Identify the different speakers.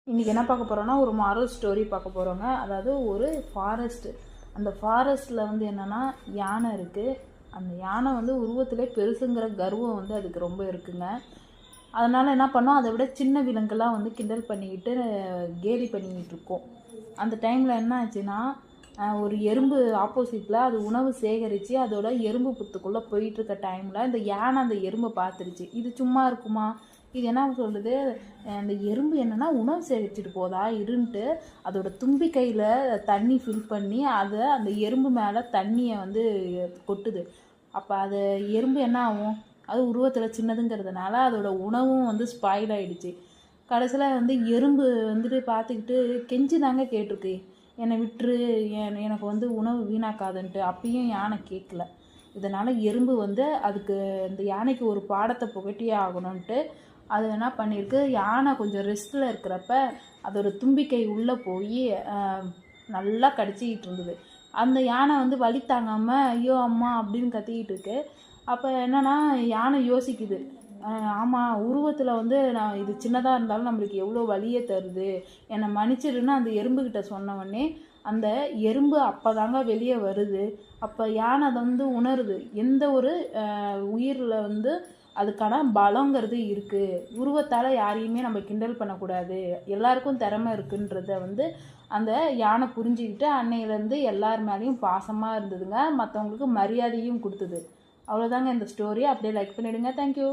Speaker 1: இன்றைக்கி என்ன பார்க்க போகிறோன்னா ஒரு மாரல் ஸ்டோரி பார்க்க போகிறோங்க. அதாவது ஒரு ஃபாரஸ்ட்டு. அந்த ஃபாரஸ்ட்டில் வந்து என்னென்னா யானை இருக்குது. அந்த யானை வந்து உருவத்திலே பெருசுங்கிற கர்வம் வந்து அதுக்கு ரொம்ப இருக்குங்க. அதனால் என்ன பண்ணோம், அதை விட சின்ன விலங்குலாம் வந்து கிண்டல் பண்ணிக்கிட்டு கேலி பண்ணிக்கிட்டு இருக்கோம். அந்த டைமில் என்ன ஆச்சுன்னா, ஒரு எறும்பு ஆப்போசிட்டில் அது உணவு சேகரித்து அதோட எறும்பு புத்துக்குள்ளே போயிட்டுருக்க டைமில் இந்த யானை அந்த எறும்பை பார்த்துருச்சு. இது சும்மா இருக்குமா? இது என்ன சொல்லுது, அந்த எறும்பு என்னென்னா உணவு சேகரிச்சுட்டு போதா இருன்ட்டு அதோட தும்பிக்கையில் தண்ணி ஃபில் பண்ணி அதை அந்த எறும்பு மேலே தண்ணியை வந்து கொட்டுது. அப்போ அது எறும்பு என்ன ஆகும், அது உருவத்தில் சின்னதுங்கிறதுனால அதோட உணவும் வந்து ஸ்பாயில் ஆகிடுச்சு. கடைசியில் வந்து எறும்பு வந்துட்டு பார்த்துக்கிட்டு கெஞ்சி தாங்க கேட்டிருக்கு, என்னை விட்டுரு, எனக்கு வந்து உணவு வீணாக்காதுன்ட்டு. அப்பயும் யானை கேட்கல. இதனால் எறும்பு வந்து அதுக்கு இந்த யானைக்கு ஒரு பாடத்தை புகட்டியே ஆகணும்ன்ட்டு அது என்ன பண்ணியிருக்கு, யானை கொஞ்சம் ரெஸ்ட்டில் இருக்கிறப்ப அதோட தும்பிக்கை உள்ளே போய் நல்லா கடிச்சிக்கிட்டு இருந்தது. அந்த யானை வந்து வலி தாங்காமல் ஐயோ அம்மா அப்படின்னு கத்திக்கிட்டு இருக்கு. அப்போ என்னென்னா யானை யோசிக்குது, ஆமாம் உருவத்தில் வந்து நான் இது சின்னதாக இருந்தாலும் நம்மளுக்கு எவ்வளோ வலியை தருது, என்னை மன்னிச்சிடுன்னு அந்த எறும்புக்கிட்ட சொன்னவொடனே அந்த எறும்பு அப்போ தாங்க வெளியே வருது. அப்போ யானை அதை வந்து உணருது, எந்த ஒரு உயிரில் வந்து அதுக்கான பலங்கிறது இருக்குது. உருவத்தால் யாரையுமே நம்ம கிண்டல் பண்ணக்கூடாது, எல்லாருக்கும் திறமை இருக்குன்றத வந்து அந்த யானை புரிஞ்சுக்கிட்டு அன்னையிலேருந்து எல்லார் மேலேயும் பாசமாக இருந்ததுங்க. மற்றவங்களுக்கு மரியாதையும் கொடுத்தது. அவ்வளோதாங்க இந்த ஸ்டோரி. அப்படியே லைக் பண்ணிவிடுங்க. தேங்க்யூ.